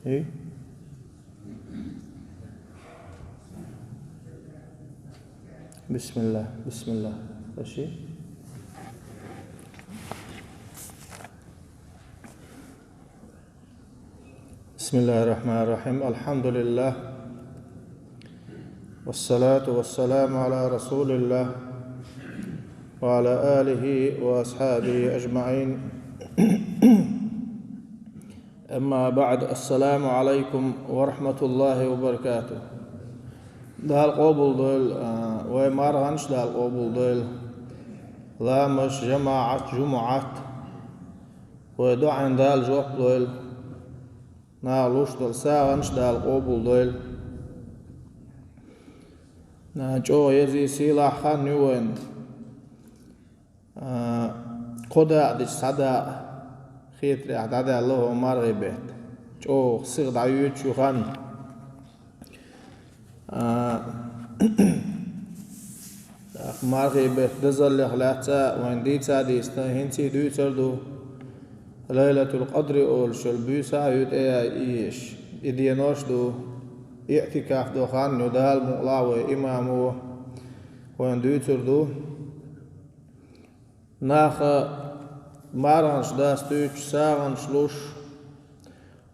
إيه؟ بسم الله بسم الله ماشي. بسم الله الرحمن الرحيم. الحمد لله والصلاة والسلام على رسول الله وعلى آله وأصحابه أجمعين. أما بعد، السلام عليكم ورحمة الله وبركاته. دال قبول دول ومارغنش دال قبول دول لامش جماعة ودعين دال جوق دول نالوش دول ساغنش دال قبول دول جو يزي سيلا خان يوين قدا ديش صدا خيتري عدد الله مرغبت جو صيغ دعيوت شو خان مرغبت دزل لخلاتا وين ديتا ديستا هنتي دوتردو ليلة القدر أول شلبوسا يوت إيش إدينوش دو اعتكاف دو خان ندال مقلاوي إمامو وين دوتردو ناخ مارانش داستوش ساغنش لوش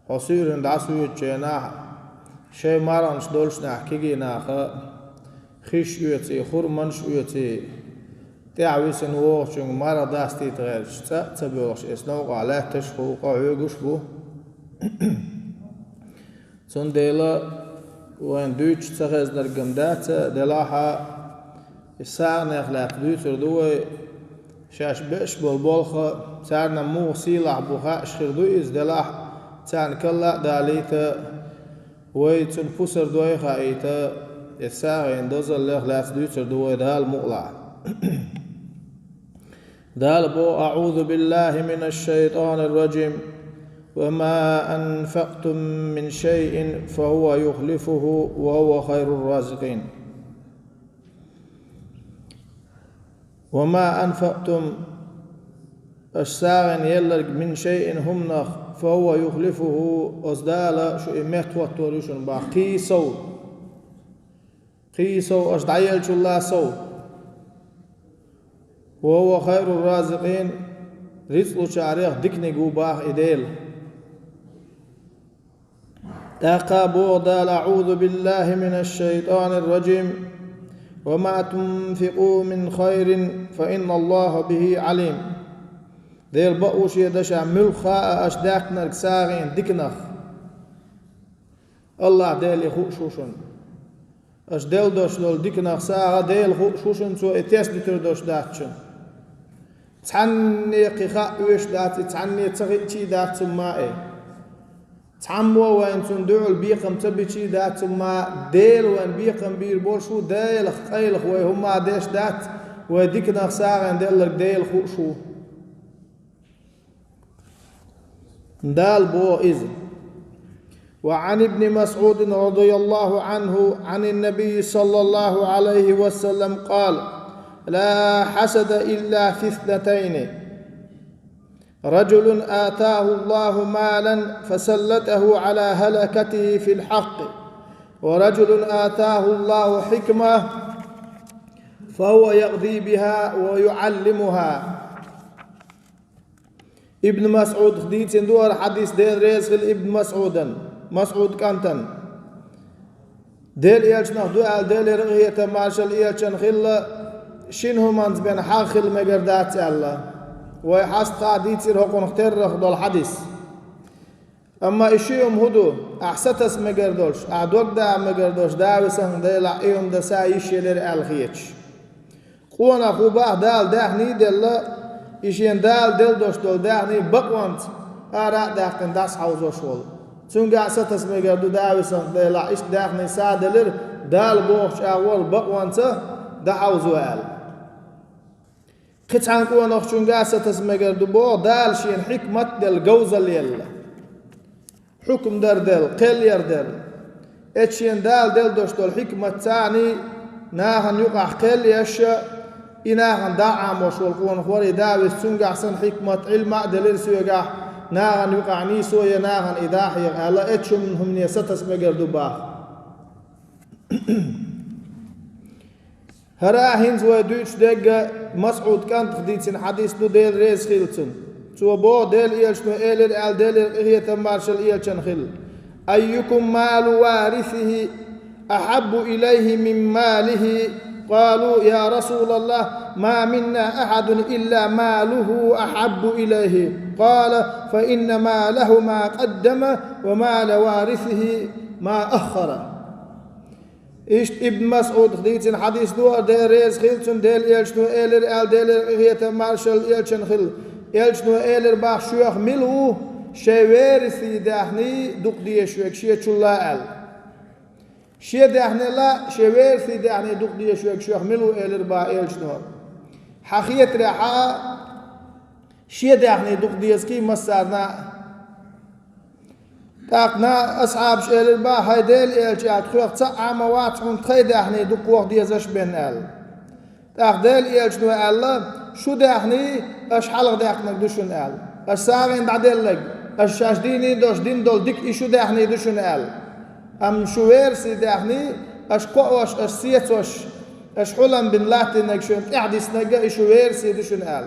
حصيرن داسويت جناح شيء مارانش دولش نحكي ناخ خيش يوتي خرمنش يوتي تعويسن ووشن مارا داستي تغيرش تبوش اسنوق على تشخوق عيوغش بو سن ديلا وين دوش تغيز نرقمدات دلاحا الساعة نخلاق دوتر دوي شاش بش بالبولخ سارنا مو سيلح بوخا اشخر دويز دلاح تان كلا داليتا ويتن فسر دوي خايتا الساعة يندزل لخلاق دوتر دوي دال مقلع دال بو أعوذ بالله من الشيطان الرجيم وما أنفقتم من شيء فهو يخلفه وهو خير الرازقين. وما أنفقتم الساغن يلرق من شيء هم نخ فهو يخلفه أصدال شو إمت وطوريشن با قيسو أصدعيل شو الله سو وهو خير الرازقين رزق شعريخ دكني قوباه إديل تقابو دال أعوذ بالله من الشيطان الرجيم وما تنفقوا من خير فإن الله به عليم. ديل بقوش يدشع ملخاء أشداك نرك ساغين دكنخ الله ديل يخوشوشن أش ديل دوش دول دكنخ ساغ ديل خوشوشن سو اتيس دتر دوش داتشن تعني قيخاء ويش داتي تعني تغيتي دات مائي تعموا وين تندعوا البيقم تبيتي دات ما ديل وين بيقم بير بورشو ديل خيلخ وهما ديش دات وديك نخساغن ديلك ديل خوشو دال بو إذن. وعن ابن مسعود رضي الله عنه عن النبي صلى الله عليه وسلم قال لا حسد إلا في اثنتين رجل آتاه الله مالا فسلته على هلكته في الحق ورجل آتاه الله حكمة فهو يقضي بها ويعلمها. ابن مسعود خديت اندور حديث دير ريسخل ابن مسعود كانتن ديل يالشنا دوال ديل رغية مارشال يالشن خل شنو منز بين حاخل مقردات الله ويحاست قاعدين تصير هكون اختار رخضوا الحديث. أما إشيهم هدو أحسطس مقردوش أعدوك دا مقردوش داوسن ديلا إيهم دا سايشي لر الخيتش قوانا خوباه دال داخني ديلا إشيان دال ديل دوش دول داخني بقوانت آراء داخن داس حوزوش وول تونغا أحسطس مقردو داوسن ديلا إش داخني سادلر دال بوخش أول بقوانت دا حوزو آل قطعاً قوة نخشون قاسة تسمى بو دال شين حكمة دل قوزة ليلا حكم در دل قل يردل اتشين دال دل دوش دول حكمة تاني ناهن يقع قل يشا إناهن داعم وشوال قوة نخوري داوي سنقع سن حكمة علم دلير سيقع ناغن يقعني سويا ناغن إداحي ألا اتشم هم نيستس مقردو باخ هراهنز ودوش دقة مسعود كانت خديتسن حديث دو ديل ريز خيلتسن سو بو ديل إيلشنو إيلر آل ديل إيه تمارشل إيلشن خيل أيكم مال وارثه أحب إليه من ماله قالوا يا رسول الله ما منا أحد إلا ماله أحب إليه قال فإن ماله ما قدم ومال وارثه ما أخر إشت ابن مسعود خديتن حديث دو ديل ريز خيلتن ديل إيلشنو إيلر آل ديل إيه تمارشل إيلشن خيل إيلشنو إيلر باخ شوخ ملو شوارثي داخني دوق دي شوك شيء الله أل شيء داخني لا شوارثي داخني دوق دي شوك ملو إيلر با إيلشنو حقيقة رحا شيء داخني دوق دي سكي مسارنا تاقنا أصحاب شئلر با هيديل إيلشات خوخ تسعى مواتحون تخي داخني دوق وقت دي زش بين أل تاق ديل إيلشنو أل شو داخني أش حلق داخنك دوشن أل أش ساغين بعدين لك أش شاشديني دوش دين دول ديك إشو داخني دوشن أل أم شويرسي داخني أش قوش أش سيتوش أش حلم بن لاتنك شون إعديس نجا إشو ويرسي دوشن أل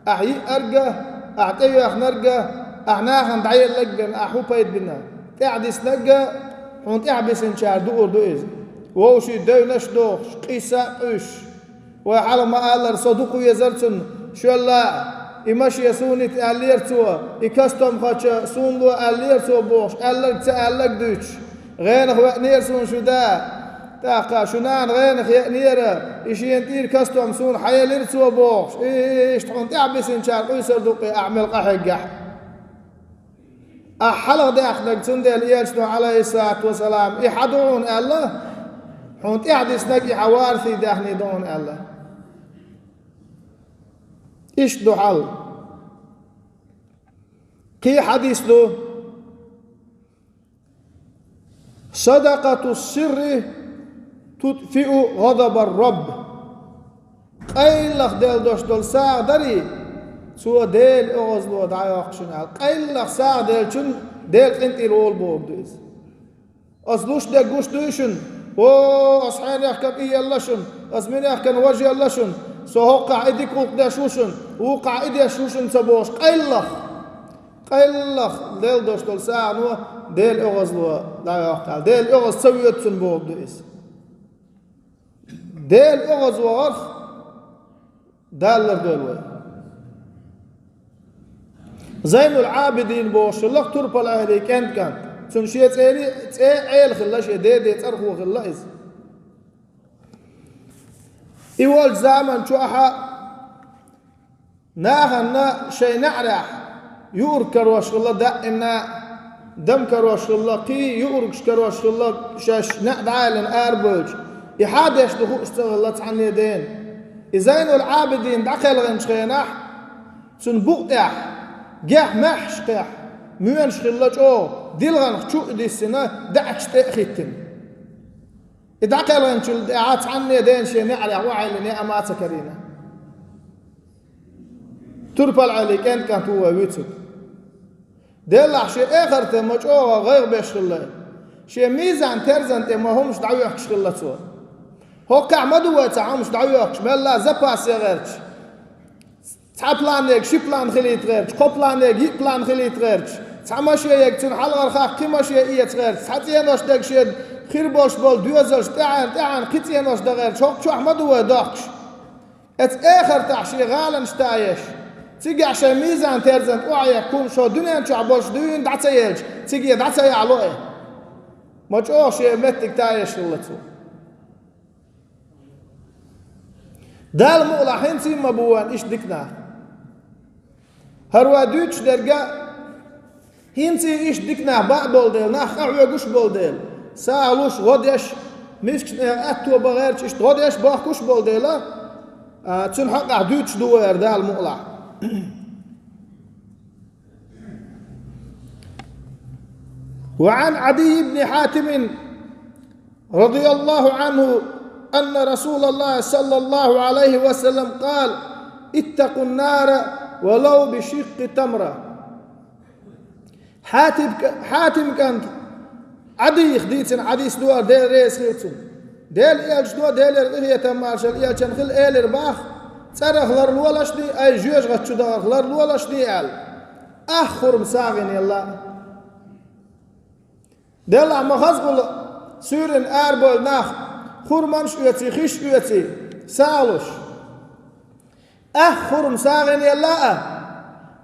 أحيي أرجع أعطيه أخنرجع أعناهن دعير لك بن أحو بيت بنا إعديس نجا حنت إعبس إن شاء دور دويز ووشي دونش دوش قيسا قش وحال ما ألر صدوق يزرتن شو الله إمشي يسوني تأليرتوا إكستم خاتش سونلو أليرتوا بوش ألك تألك دوش غينخ وقنير سون شو دا تاقا شنان غينخ يقنير إشي ينتير كستم سون حياليرتوا بوش إيش تحون تعبس إن شاء الله يسردوقي أعمل قحق أحلق داخلك تندل إيالشنو عليه الصلاة والسلام إحدون الله حون تعدس نكي حوارثي داخني دون الله إيش دو حل كي حديث دو صدقة السر تطفئ غضب الرب قيلخ ديل دوش دول ساغ داري سوى ديل اغز دو دعايق شنال قيلخ ساغ ديل چون ديل انتي رول بوب دوز أصلوش دي قوش دوشن أصحين يحكم إيا اللشن أزمين يحكم وجه اللشن سوهقع إيدي كوك دا شوشن وقع إيدي شوشن سبوش قيلخ ديل دوش دول ساعة نوع ديل اغزلوا لا يحكال ديل اغز سويت سنبوب دوئيس ديل اغز وغرخ دالر دولوي زين العابدين بوش اللق تربى الأهلي كانت سنشيه تسيري عيل خلاش دي ترخو خلاش إيوال زامن شو أحا ناهنا شيء نعرح يوركر وشغله دائنا دم كروش الله قي يوركش كروش الله شاش نعدعالن أربج يحادش دخول اشتغلت عن يدين إزين العابدين دخل غنش خيناح سنبقع جح محش قح مينش خلاش ديل غنخ شو دي السنة دعش تأخيتن إدعقل غنش الدعات عن يدين شيء نعرح وعي لني أمات كرينا تربل عليك أنت كانت هو ويتسك دلع شيء آخر تمج غير بيشغله شيء ميزان ترزن تما همش دعوة شغله سوا هو كعمدوا تعامش دعوة ملا زباس يغيرش تعبلانك شي بلان خليت غيرش قبلانك هي بلان خليت غيرش تعمش يك تن حلقة خاق كمش يك غيرش حتى داك شيء خير باش بال دوزش تعان قتيناش دا غيرش هو شو أحمدوا داكش ات آخر تعشي غالن شتايش تيجي عشان ميزان ترزن وعي يكون شو دنيا شو عباش دين دعتيج تيجي دعتي علوه ما تشوفش متك تايش للتو دال مغلا حين ما بوان إيش دكنا هروا دوتش درجة هنسي إيش دكنا بعبول ديل ناخ عوجوش بول ديل سالوش غديش مش أتوا بغيرش إيش غديش باخوش بول ديلا تنحق عدوتش دوير دال مغلا وعن عدي بن حاتم رضي الله عنه أن رسول الله صلى الله عليه وسلم قال اتقوا النار ولو بشق تمرة حاتم كانت عدي خديتن عدي سدوار ديل ريس خيتن ديل إيلش دو ديل إرغيه تمارشل إيلشن خل إيلر باخ ترى خلر الولشني أي جوج غتشو دار خلر الولشني آل أخر مساغن يلا ديل عما خزقل سورن أربول ناخ خورمانش üyeti خيش üyeti سالوش أخر مساغن يلا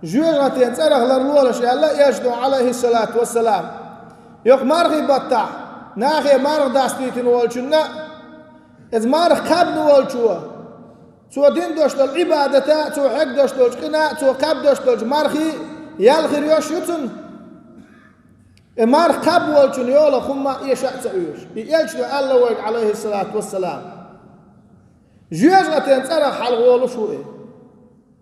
جوج غتين ترى خلر الولش يلا يجدو عليه الصلاة والسلام يوك مارغي بطع ناخي مارغ داستيتين والشنا إذ مارغ قبل والشوا سو دين دوشتل عبادتا سو حق دوشتل قنا سو قبل دوشتل مارغي يالخير يوش يتن مارغ قبل والشن يولا خما يشاء تأيوش يلشدو الله ويك عليه الصلاة والسلام جوج غتين ترى حلق والشوا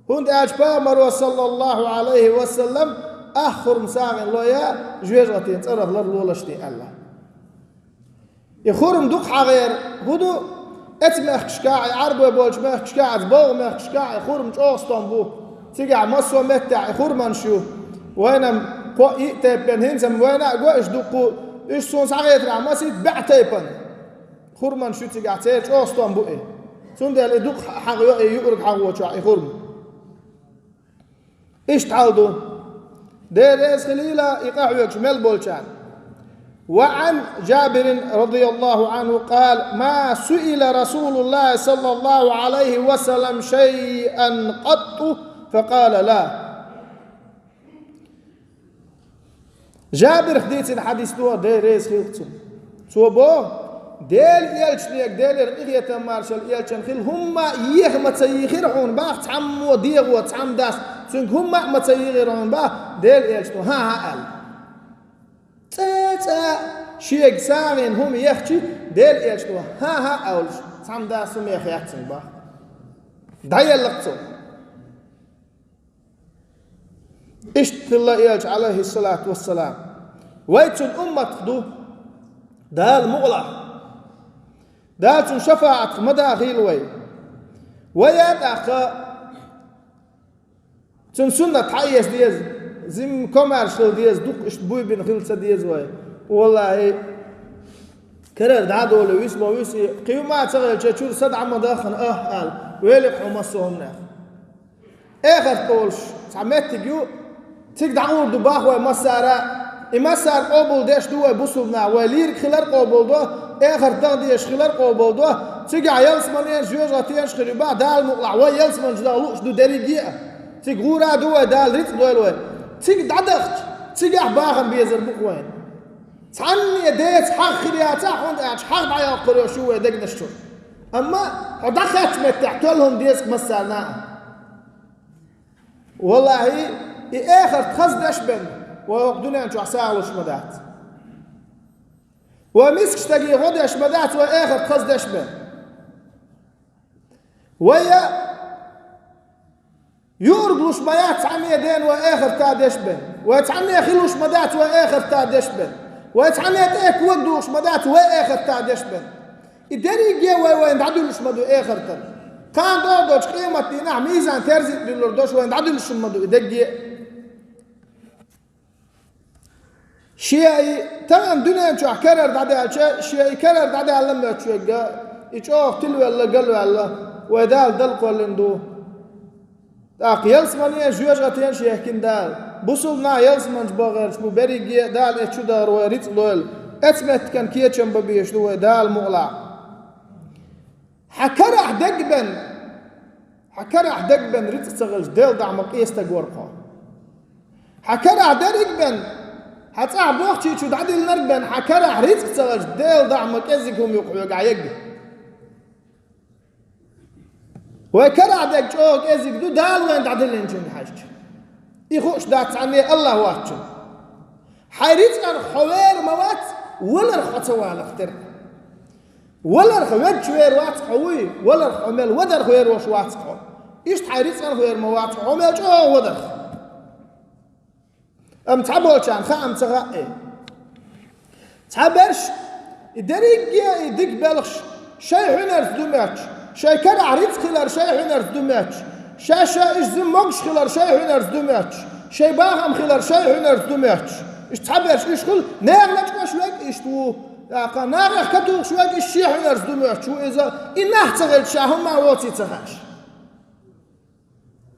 هند أجبا مروا صلى الله عليه وسلم أخر مساغن لويا جوج غتين ترى خلر الولشتي الله يخورم دوق حغير هدو اتمخ كشكاعي عربو بولش مخ كشكاعي بوغ مخ كشكاعي خورم جوستون بو تيجع مسو متع خورمان شو وينم قو يتبن هنزم وينا قوش دوقو ايش سون صغير راه مسيت بعتيبن خورمان شو تيجع تي جوستون بو اي سون ديال دوق حغيو يورق حغو تشا خورم ايش تعالدو دير خليلا يقعوا شمال بولشان وعن جابر رضي الله عنه قال ما سئل رسول الله صلى الله عليه وسلم شيئا قط فقال لا جابر خديت الحديث دو دير ريس خيلتم سو بو ديل يلشنيك ديل رقية مارشال يلشن خيل هم يخ تسيخيرون باخ تعم وديغ وتعم داس سنك هم ما تسيخيرون باخ ديل يلشنو ها قال تا شيك ساغين هم يخشي ديل يلشنو ها أولش تعم داس هم يخ يحتن باخ دايل لقتو اشت الله يلش عليه الصلاة والسلام ويتن أمة خدو دال مغلق دالتون شفاعة مداخيل وي ويدعك تن سنة حيس ديز زم كوميرشال ديز دوك اشتبوي بين خلصة ديز وي والله كرر دعادو لو يسمو يسي قيومات صغير تشور صدع مداخن قال ويلي حمصهم ناخ اخر قولش سعمت تجيو تقدعور دباخ ومسارة مسار قبول ديش دوه بوصلنا ولير خلال قبول دوه آخر تغديش خلال قبول دوه تيجي يلسمن ينجوج غتينش خريبا دال مقلع ويلسمن جدالوش دو دريجية تيجي غورا دوه دال ريت دوه وين تيجي دعدخت تيجي أحباخن بيزر بقوين تعني ديت حق خرياتا حوند اعش حق بعيا قريو شوه دق نشتر أما دخلت متعتولهم ديسك مسارنا والله آخر تخزدش بن ويقدوني أنتو عساولش مدات ومسكش تجي غدش مدات وآخر تخزدش بن ويا يوربلوش ميات عمية دين وآخر تادش بن ويتعني خلوش مدات وآخر تادش بن ويتعني تأك ودوش مدات وآخر تادش بن الدري جي وين عدلوش مدو آخر تن كان دوش قيمة دينا ميزان ترزي دولردوش وين عدلوش مدو دقي شيء تمام دنيا شو كرر دعدا شيء كرر دعدا لما شو جا يشوف تلو ولا قال ولا ودال دل قلندو داق يلسمني جوج غتين شيء كندال بوصلنا يلسمن باغر شو بريجي دال اتشو دار وريت لول اتمت كان كيتشم ببيش دو دال مقلع حكرح دقبن ريت تسغج دال دعم قيستا غورقا حكرح دقبن حتى عبوخ شو دعدي النربن حكرح ريت تسغج دال دعم كزكم يقعوا قايق وكرع دك شوك ازك دو دال وين دعدل انجن حاج يخوش دات عني الله واحد حيريت ان خوير موات ولا رخصوا اختر ولا رخوات شوير وات قوي ولا رخمل ودر خوير وش وات قو ايش حيريت ان خوير موات عمل جو ودر ام تعبوا كان خام تغاي تعبرش الدريق يدق بلخش شي حنر دماتش شي كان عريت خلال شي حنر دماتش شاشة إجزم مقش خلال شي حنر دماتش شي باهم خلال شي حنر دماتش تعبرش إشكل ناغلك شوية إشتو قال ناغلك كتوق شوية الشيح يرزدو ميحشو إذا إنه تغل شاهم ما واتي تغاش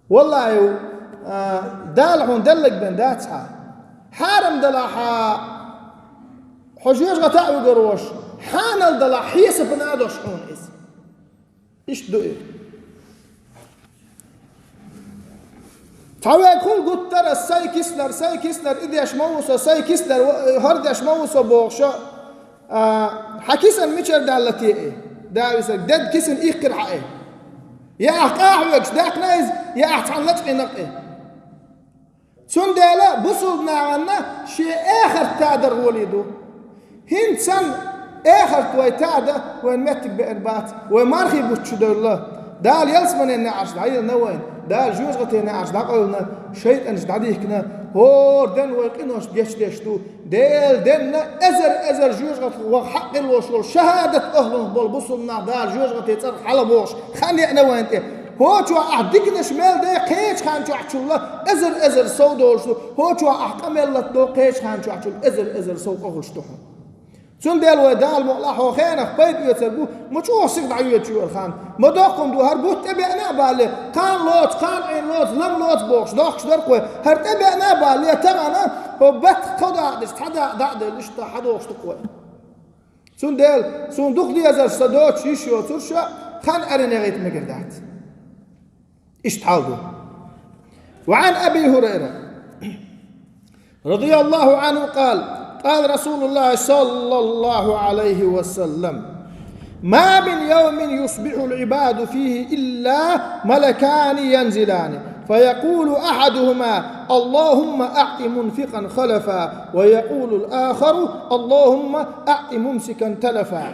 والله دالعون دلق بين داتها حارم دلاحا حجيش غتاء وقروش حانل دلا حيس بنادو شحون إيش دو تاوي كل قلت ترى ساي كسلر إذا أشموسو ساي كسلر هرد أشموسو بوغشا حكيسن ميشر دالتي داويسك دد كيسن إيقر حقه يا أحقاحوكش داك نايز يا أحتعلت قنقه سن دالا بصلنا عنا شيء آخر تادر وليدو هند سن آخر توي تادا وين متك بإربات ومارخي بوتشدر الله دال يلسمن النعش دعيل نوين دال جوز غتي نعش دقلنا شيء أنش دعيكنا هور دن ويقينوش بيش ديشتو ديل دن أزر جوز غت وحق الوصول شهادة أهل بول بصلنا دال جوز غتي تر حلبوش خلي أنا وين هو شو أحدقنا شمال ده قيش خان شو أحشوا الله أزر صودول شو هو شو أحكم الله دو قيش خان شو أحشوا أزر صود أهل شتوهم سون دال ودال مقلحو خانه بيت يتربو مشو سيد عيوت شو الخان مدوقم دو هربوت تبعنا بالي قان لوت قان عين لوت لم لوت بوش دوخش دركو هر تبعنا بالي تمانا هو بت قضا دش حدا دعد الاشتا حدا وشتقوي سون دوخ دي ازر صدوت شيشو ترشا خان ارنا غيت مقردات اشتحالدو وعن ابي هريره رضي الله عنه قال رسول الله صلى الله عليه وسلم ما من يوم يصبح العباد فيه إلا ملكان ينزلان فيقول أحدهما اللهم أعط منفقا خلفا ويقول الآخر اللهم أعط ممسكا تلفا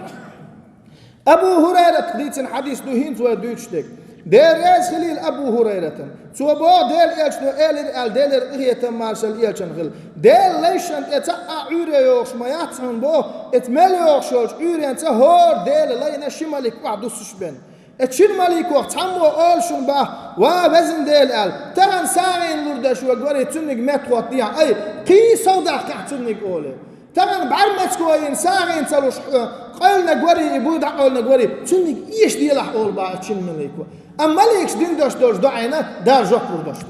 أبو هريرة ديتن حديث دوهين سوى دوشتك دير إيش خليل أبو هريرة سوى بو دير إيش نو دير إغية مارشال إيش نخل دير ليشن إتاقع عوري يوش ما ياتسون بو إتمالي يوشوش عوري أنت هور دير لينا شمالك وعدو سشبن اتشين مالك وقت عمو أولشن با وابزن دير تران ساعين لردش وقوري تنك متوات ديان أي قي صودع كعتنك أولي تمام بعرمت كوين ساعين تلوش قلنا قوري يبود قلنا قوري تنك إيش دي لح أول با اتشين مليكو أما ليكش دين دوش دعينا دار جوكور دوشتو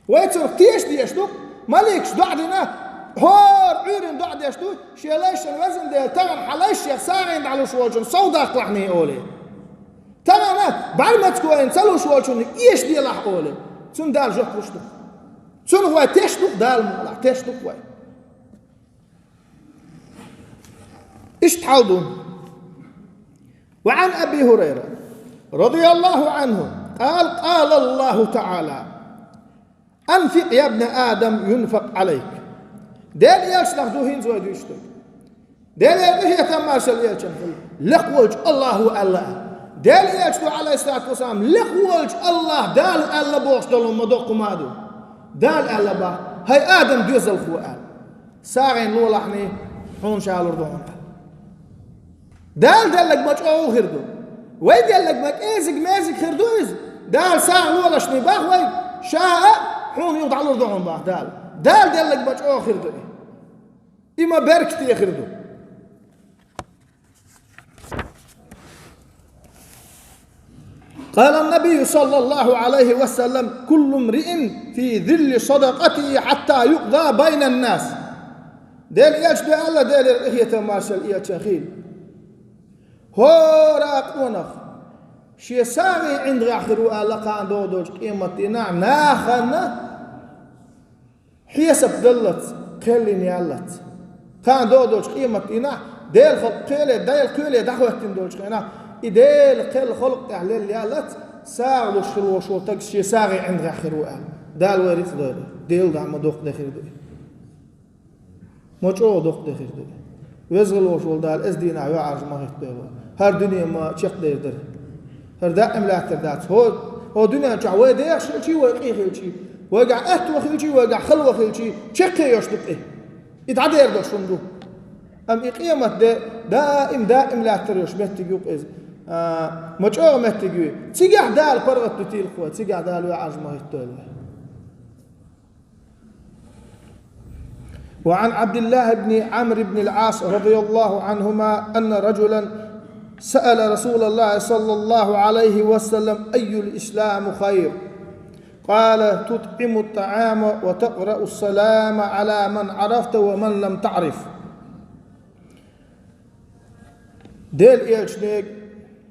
ويتر تيش ديشتو مالكش دعدنا هور عيرين دع ديشتو شيلاش الوزن ديال تمام حلاش يا ساعين على شوالجن صودق لحني أولي تمام بعرمت كوين تلوش والجن إيش دي لح أولي تن دار جوكور شتو تن هو تشتو دار مولع تشتو كوين إيش تحاولون وعن أبي هريرة رضي الله عنه قال الله تعالى أنفق يا ابن آدم ينفق عليك ديل يالش نخدوهين زوي دوشتك ديل يالش يتماشل يالش لقوج الله الله ديل يالش عليه الصلاة والسلام لقوج الله دال الله بوش دلو مدوق مادو دال الله با هاي آدم دوزل خوال ساغين لولحني حون شالور دون دال لك ماج أو خردو ويد لك ماج إيزك مازك خردو إز دال ساغ لولشني باخ ويد شاء حون يوضع له دون باخ دال لك ماج أو خردو إما بركتي خردو قال النبي صلى الله عليه وسلم كل امرئ في ذل صدقته حتى يقضى بين الناس ديل يجدو الله ديل الإخية مارشال إيا تشخيل هو راقونخ شي ساغي عند غاخروا لقان دودوش قيمتنا ناخنا حيسب دلت قلني يالت كان دودوش قيمتنا ديل خلق قيلة ديل قيلة دعوتين دوش قينا إديل قيل خلق تعليل يالت ساغ وشلو وشوتك شي ساغي عند غاخروا دال وريث ديل دعم دوق دخير دي موچو دوق دخير دي وزغل وشول دال ازدينا يعرج ما هيت هر دنيا ما تشق دير هر دائم لا تردات هو دنيا تعوي دير شي وقي شي وقع وخيلشي وقع خل وخيلشي تشق يشطق يتعدير دو شندو ام قيمه دائم لا تريش متجيق از مچو متجي تيغ دال فرغت تيل خو تيغ دال يعرج ما هيت وعن عبد الله بن عمرو بن العاص رضي الله عنهما أن رجلا سأل رسول الله صلى الله عليه وسلم أي الإسلام خير؟ قال تطعم الطعام وتقرأ السلام على من عرفت ومن لم تعرف. ديل إلشنيك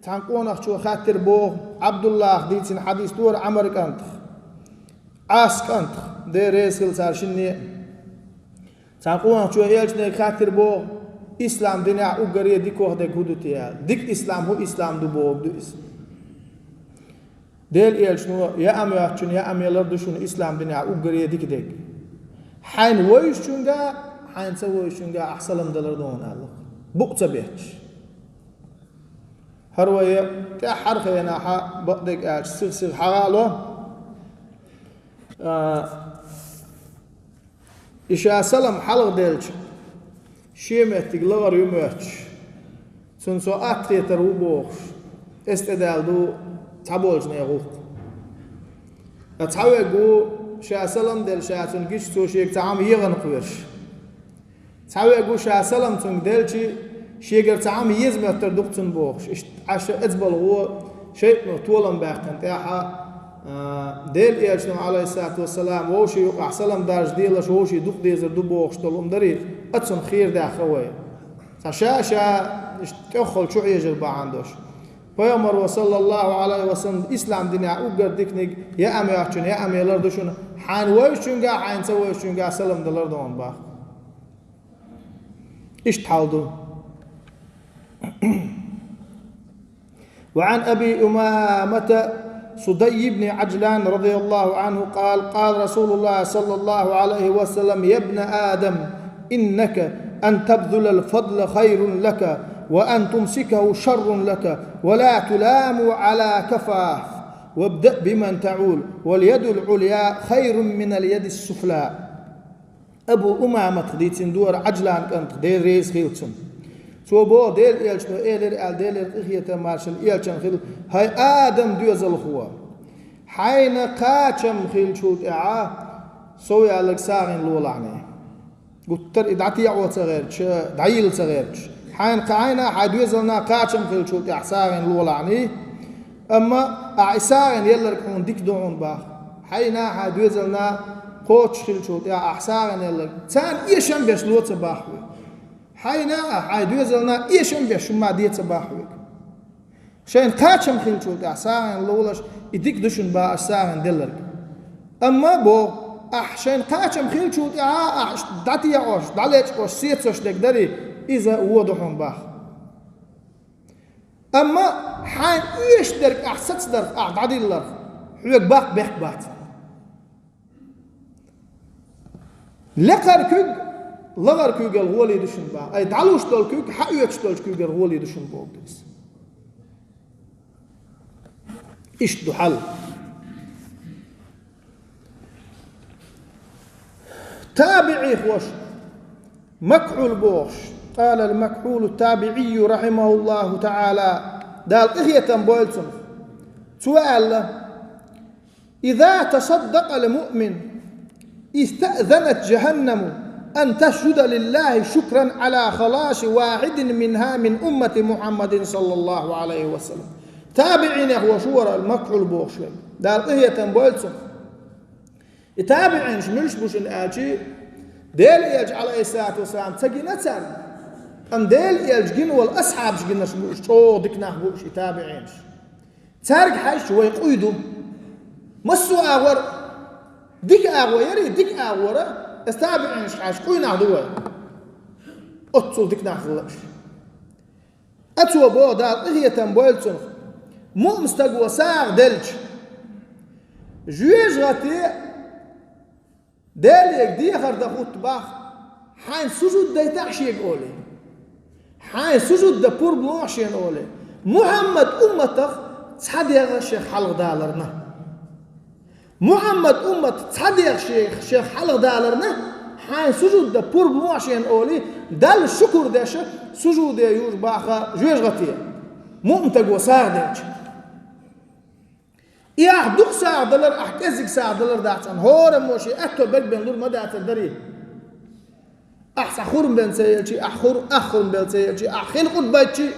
تنقونك شو خاطر بو عبد الله ديتين حديث دور عمر كانت عاص كانت دي ريسل سارشني تنقونك شو إلشنيك خاطر بو إسلام دنيا أوغريه ديكوه ديك هدوتيا ديك إسلام هو إسلام دو بو بدو إسلام ديل إلشنو يا أمي أحشون يا أمي لردشون إسلام دنيا أوغريه ديك ديك حين ويشونغا حين سويشونغا أحسلم دلردون الله بقتا بيتش هروية كحرخ يناحا بقدك أش سلسل حغالو إشاء سلام حلق ديلش شيمتك لغر يموتش سنسو أتري تروبوخ استدال دو تابولش نيغوك أتحوي قو شاء سلام ديل شاء تنجيش توشيك تعام يغن قويرش تحوي قو شاء سلام تنج ديلشي شيغر تعام يزمتر دوقتن بوخش عشا اتبال هو شيء طولن باختن تاحا ديل إيرشنو عليه الصلاة والسلام ووشي يقع سلام دارج ديلش ووشي دوق ديزر دو بوخش طولن داري أتسن خير دا خوي شا كخل شو يجر باعندوش پیامبر صلی الله علیه و سلم اسلام دنیا اوگر دکنگ یا امی اچون یا امی لردشون حان ویشونگا حان سویشونگا سلام دلردون با ايش تحاولوا. وعن أبي أمامة صدي بن عجلان رضي الله عنه قال قال رسول الله صلى الله عليه وسلم يا ابن آدم إنك أن تبذل الفضل خير لك وأن تمسكه شر لك ولا تلام على كفاف وابدأ بمن تعول واليد العليا خير من اليد السفلى. أبو أمامة ديتين دور عجلان كانت دير ريس خيلتون تو بو دير إيلش نو إيلر آل دير إخية مارشل إيلشان خيل هاي آدم دوز الخوا حين قاتم خيل شوت إعا سوي على ساغن لولعني قلتر إدعتي يعوى صغيرش دعيل صغيرش حين قاينا حدوز لنا قاتم خيل شوت إعا ساغن لولعني أما أعساغن يلر كون ديك دعون باخ حين حدوز لنا قوتش خيل شوت إعا أحساغن يلر تان إيشان بيش لوت باخوي حينا حيدوزلنا إيشم بيشم ما ديت صباحوك شين قاتشم خيلشوك أحسان لولش يديك دشن با أحسان دلرك أما بو شين قاتشم خيلشوك داتي يعوش داليش وش سيتسوش لك داري إذا وضحهم باخ أما حين إيش درك أحسس درك أعدادي اللرك حوك باق بيخ بات لقركوك لغر كوجل غولي دشن با أي تعلوش تول كوج حقيقة تول كوجل غولي دشن بودس إيش دو حل تابعي خوش مكحول بوش قال المكحول التابعي رحمه الله تعالى دال إخية بويلسون سؤال إذا تصدق المؤمن استأذنت جهنم أن تسجد لله شكرا على خلاص واحد منها من أمة محمد صلى الله عليه وسلم. تابعين هو شورى المكحول بوشوي دال إهية بولتسون تابعين شملش بوش الآجي ديل يلج عليه الصلاة والسلام تجينا تسال أم ديل يلجين والأصحاب شجينا شو دكنا بوش تابعين تارك حاش ويقيدوا مسوا أغور ديك أغور يري ديك أغورة استابعين شحاش قوينا عدوه أتصل ديك ناخلش أتوا بو دال إهي تنبويلتون مو مستقوى ساغ دلج جويج غاتي داليك دي خرد خوت باخ حين سجود داي تحشيك أولي حين سجود دا بور بلوحشين أولي محمد أمتك تحديغ الشيخ حلق دالرنا محمد أمة تصدق شيخ حلق دالرنا حين سجود دا بور بموعشين أولي دال الشكر داشا سجود يوش باخا جويش غطية مؤمتك وساغ ديش إياه دوخ ساغ دلر أحكزك ساغ دلر داعتان هورا موشي أكتو بك بين لور ما داعتان داري أحس أخورم بين سيلشي أخورم بين سيلشي أخين قد بيتشي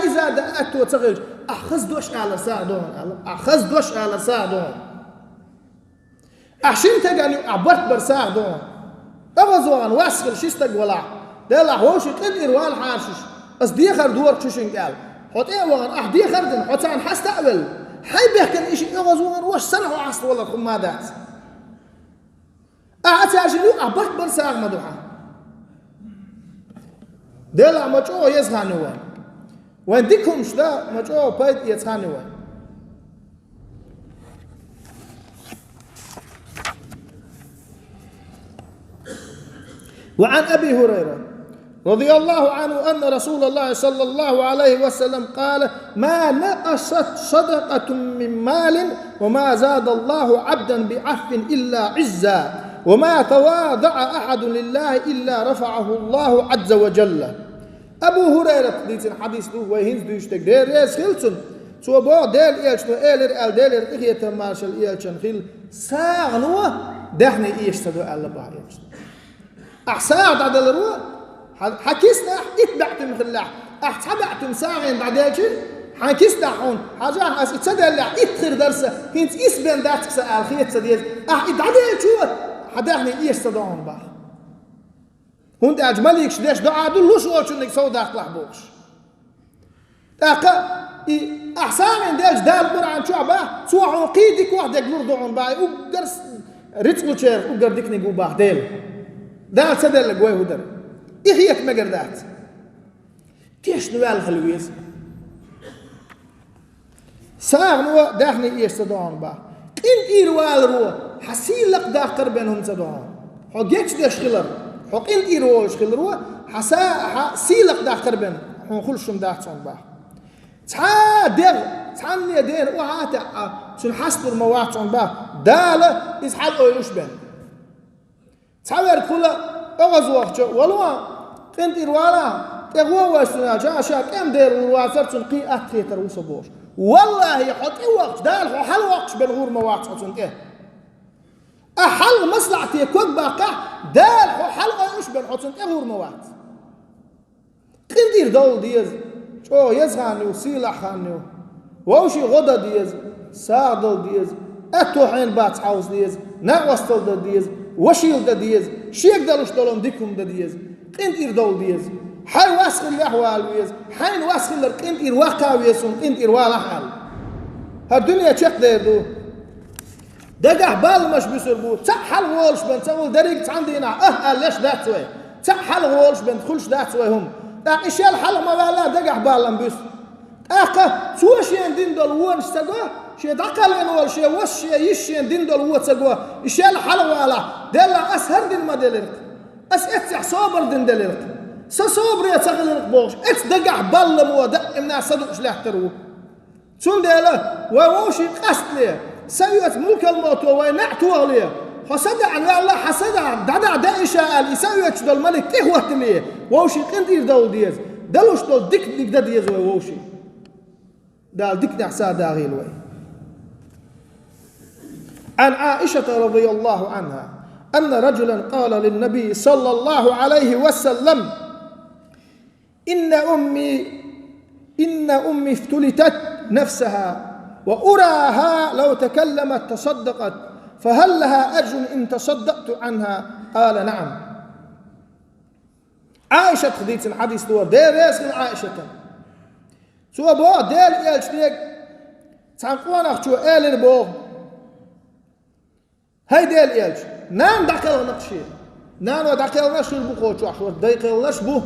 إذا دأت وتغير أخذ دوش على ساعدون أخذ دوش على ساعدون أحشين تجاني عبرت برساعدون أغزوان واسخل شيستك ولا ده لا هوش قد إروال حاشش أصدي خر دور شوشين قال حط إيه وان أحدي خردن حط عن حستقبل حي بيحكن إيش أغزوان وش سنة وعصر ولا كم ما دات أعتاجلو عبرت برساع مدوحة ده لا مجو يزهانوان وين ديكمش ده مجو بيت يزهانوان وعن أبي هريرة رضي الله عنه أن رسول الله صلى الله عليه وسلم قال ما نقصت صدقة من مال وما زاد الله عبدا بعفو إلا عزا وما تواضع أحد لله إلا رفعه الله عز وجل أبو هريرة ديتن حديث له ويهنز دوشتك دير ريس خلصن سو بو ديل إيلشنو إيلر آل ديلر إخية مارشال إيلشن خيل ساغنوه دهني إيشتدو آل با إيلشنو أحساد عدل الروح حكيسنا اتبعتم خلاح أحتبعتم ساغين بعديك حكيسنا حون حاجة اتسدى اللي اتخير درسه هنت إسبين داتك سأل خيط سديز اتعديك شو حداهني إيشتدوهم با هند أجمليكش ليش دعاء دلوش وشنك سوداك لحبوش تاقا أحسان ديش دال برعان شعبا سوى عقيدك واحدك لردعون باي وقرس رتقو شير وقردك نقو باه ديل دال سدل لقويه ودر إخيك مقردات كيش نوال خلويز ساغ نوا داخني إيش تدعون باه إن إيروال روح حسيلك داخر بينهم تدعون حقيقش ديش خلر حق إن إيروش خلروا سيلك داخر بين حنخلشم داخل باه تا دير تاني دير وعات شن حسب الموات عن باه دال إسحاق أيوش بين تاور كله أغزوه ولو كنت إروالا تقوى واشنا جا شاك كم دير وواسر تنقي أتيتر وصبوش والله يحط وقت دال حل وقت بالغور موات عن إيه أحل مصلحتي كوك باقع دال حلقة إيش بنحطن إغور موات كندير دول ديز شو يزغانيو سيلحانيو ووشي غدا ديز ساعدل ديز أتوحين بات حوز ديز ناقوستل دا ديز وشيل دا ديز شيك دلوش دولون ديكم دا ديز كندير دول ديز حي واسخ الأحوال ويز حين واسخ اللر كندير واقع ويسون كندير والحال هالدنيا تشيك ديردو دقح بال مش بيسربو تحل وولش بنت تقول دريق عندنا ليش ذات سوي تحل وولش بنت خلش ذات سوي هم داق إيش الحل ما بالله دقح بالهم بس أقا سوى شيء دين دول وون استجوا شيء دقل إنه ولا شيء وش شيء يشين دين دول وون استجوا إيش الحل ولا دلا أسهر دين ما دليلك أسئت صابر دين دليلك صابر يتغلق بوش إت دقح بالهم ودق من صدق إيش له ترو شون دلا ووشي قصد ليه سويت ملك الموت ونعتوا عليه حسد عن الله حسد دعدا دائشة الإساوية شدو الملك تهوت ليه ووشي قندير دول ديز دلوش دول ديك دا ديز ووشي دال ديك نحسا داغيل وي عن عائشة رضي الله عنها أن رجلا قال للنبي صلى الله عليه وسلم إن أمي افتلتت نفسها وأراها لو تكلمت تصدقت فهل لها أجر إن تصدقت عنها؟ قال نعم. عائشة خديت الحديث دور دير يسكن عائشة سوى بوا دير إلشنيك تعنقوانا اختو إلين بوغ هاي دير إلش نان دقل نقشي نان ودقل نشي البقوة أحوال دقل نشبه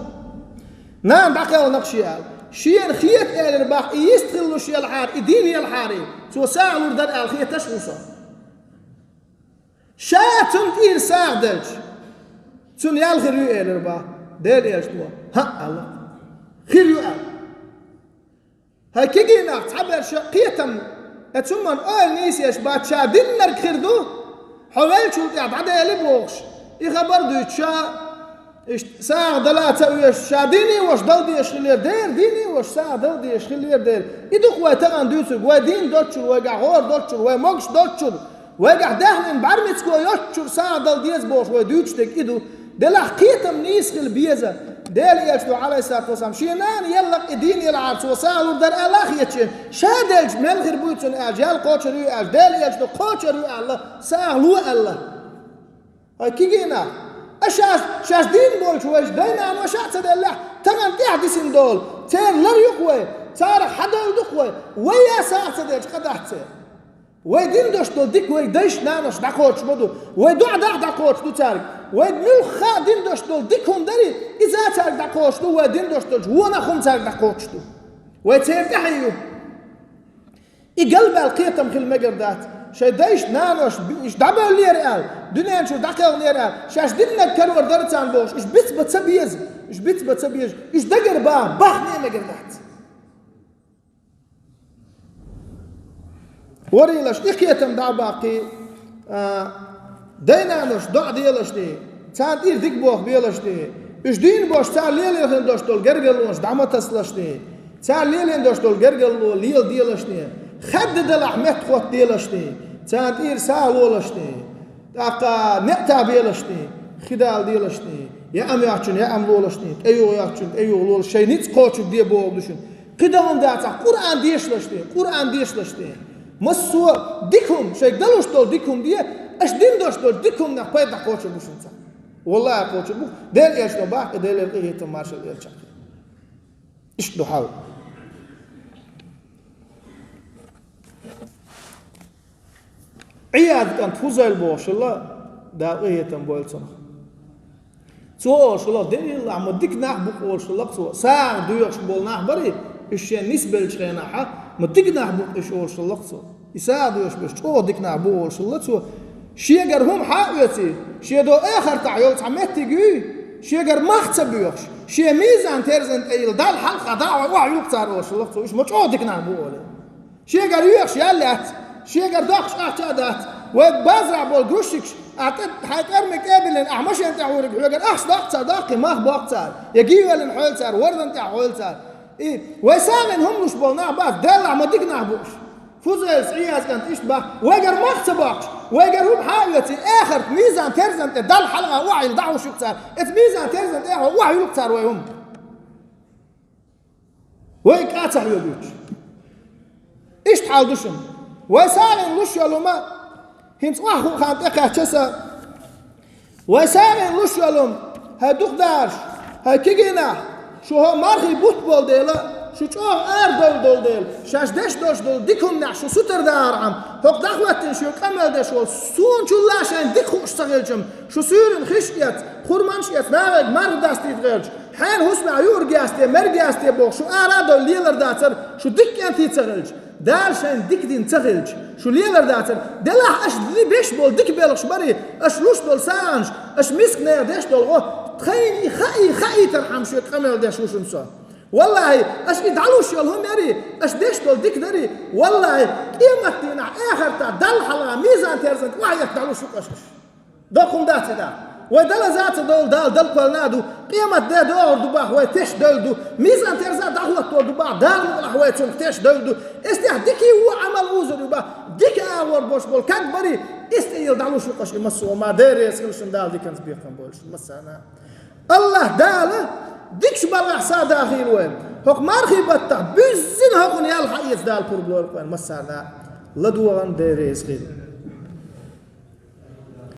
نان دقل نقشي شيء خيط إلين باق يستغلوا شيء الحار إديني الحاري سوى ساعة وردان الخيط تشغصه شاتن تير ساعدج تون يالخيريو إلين باق دير إلش دوا ها الله خيريو هاي كيجينا تعبر شقيتم اتسمن اول نيسيش بات شادين نرك خيردو حوالي شو قاعد عدا يلبوغش يخبر دو تشا ساعة دلاتة ويش شاديني وش دلدي يشخلير دير ديني وش ساعة دلدي يشخلير دير يدوك ويتغن دوسك ويدين دوتشر ويقع غور دوتشر ويموكش دوتشر ويقع دهن بعرمتك ويوتشر ساعة دلدي يزبوش ويدوتشتك إدو دلح قيتم نيسخل بيزا دل يلشدو عليه الصلاة والسلام شينان يلق إدين يلعب وسالو در ألاخ يتشين شادلج ملغر بوتن أج يل قوتشر يو أج دل يلشدو قوتشر يو الله سالو الله هاي كيجينا شاش دين بول شويش دينا أنا شاعت الله تمام تحدثين دول تير لر يقوي تار حدول دقوي ويا ساعت ديش قدحت ويدين دوش دول ديك ويديش نانوش دقوتش مدو ويدوع دقوتش دو تارك ويدنو خادين دوش دول ديكهم داري إذا تارك دقوتش دو ويدين دوش دول هو نخم تارك دقوتش دو ويتير تحيو قلب القيتم في المقردات شي دايش نانوش إش دابل ليرال دنيا شو دقل ليرال شاش دينا كرور درتان بوش إش بيت بتسبيز إش بيت بتسبيز إش دقر باخ نيمة قردات وريلاش إخيتم دا باقي دينانوش دع ديلاش دي تان إير ديك بوخ بيلاش دي إش دين بوش تان ليلين دوش دول قرقلوش دعمة تسلاش دي تان ليلين دوش دول قرقلو ليل ديلاش دي خد دل أحمد خوت ديلاش دي تان إير سالولاش دي تاقا نقتا بيلاش دي خدال ديلاش دي يا أم يحشن يا أم لولاش دي أيو يحشن أيو لولاش شي نيت قوتش دي بوغ دوشن قدام داتا قرآن ديشلاش دي قرآن ديشلاش دي مسوا ديكم شيء دلوش دول ديكم دي اش دين دوش دول ديكم نا بايد قوتش بوشنتا والله قوتش بو ديل ايش لو باق ديل ايه تمارشل ايش ايش دو حاول عياد كان فوزل بوش الله دا ايه تمبولتن تو شلو ديل عم ديك ناح بو شلو تو ساعه دويش بول ناح بري ايش نسبه شيناحه متقنع بوش أول شلقته يساعدوا يشبش تو دقنع بول شلقته شيء هم حاويتي شيء دو آخر تعيوت عمت تجي شيء ما خسبيوش شيء ميزان ترزن أيل دال حلقة دعوة وعيوب صار شلقته إيش مش أو دقنع بول شيء يوش يالات شيء داخش أعتادات وبازرع بول جوشكش أعتقد حيترمي قابل أحمش أنت عورك يقول أخش ضغط داقي ما بوقت صار يجي ولا حول صار ورد أنت حول صار إيه وسامن هم مش بولنا بعد دلع ما دقنا بوش فوزل سعياز كانت إشبه ويجر ما خسباش ويجر هم حاولتي آخر ميزان ترزن تدل حلقة وعي الدعوة شو كتار ميزان ترزن آخر وعي لكتار ويهم ويك أتح يبوش إيش تحاودوشن وسامن لش يلوما هنت واحد خانت إقع تسا وسامن لش يلوم هدوخ دارش هكيجينا شو هو مارخي بوت بول ديلا شو تشوه دول ديل شاش دش دوش دول ديكم نح شو ستر دار عم هوك دخوتن شو كمل دش سون شو لاشين ديك خوش تغيلجم شو سيرن خشيت خورمانشيت نارج مار داستي تغيلج حين هسمع يور جاستي مر جاستي بوك شو دول ليلر داتر شو ديك انتي تغيلج دارشين ديك دين تغيلج شو ليلر داتر دلح اش دي بيش بول ديك بيلش بري اش لوش بول سانج اش مسك نير دش دول تخيني خاي ترحم شو كمل دش وش نسوا والله اش يدعلوش يلهم يري اش ديش دول ديك دري والله قيمتنا اخر تاع دل حلا ميزان ترزنت وعي يدعلوش قشش دوكم داتي دا ودل ذات دول دل كلنادو قيمه دا دور دبا هو تش دلدو ميزان ترزا دعوه دول دبا دال هو تش دلدو استهديكي هو عمل وزر يبا ديك اور بوش بول كبري استيل دعلوش قش مسو ما داري يسكلشن دال دي كانت بيقم بولش مسانا الله داله ديكش بلغ ساد اخير وين هوك مارخي بتاع بزن هوكن يالحق يزدال بروبلور وين مسانا لدوان داري يسكل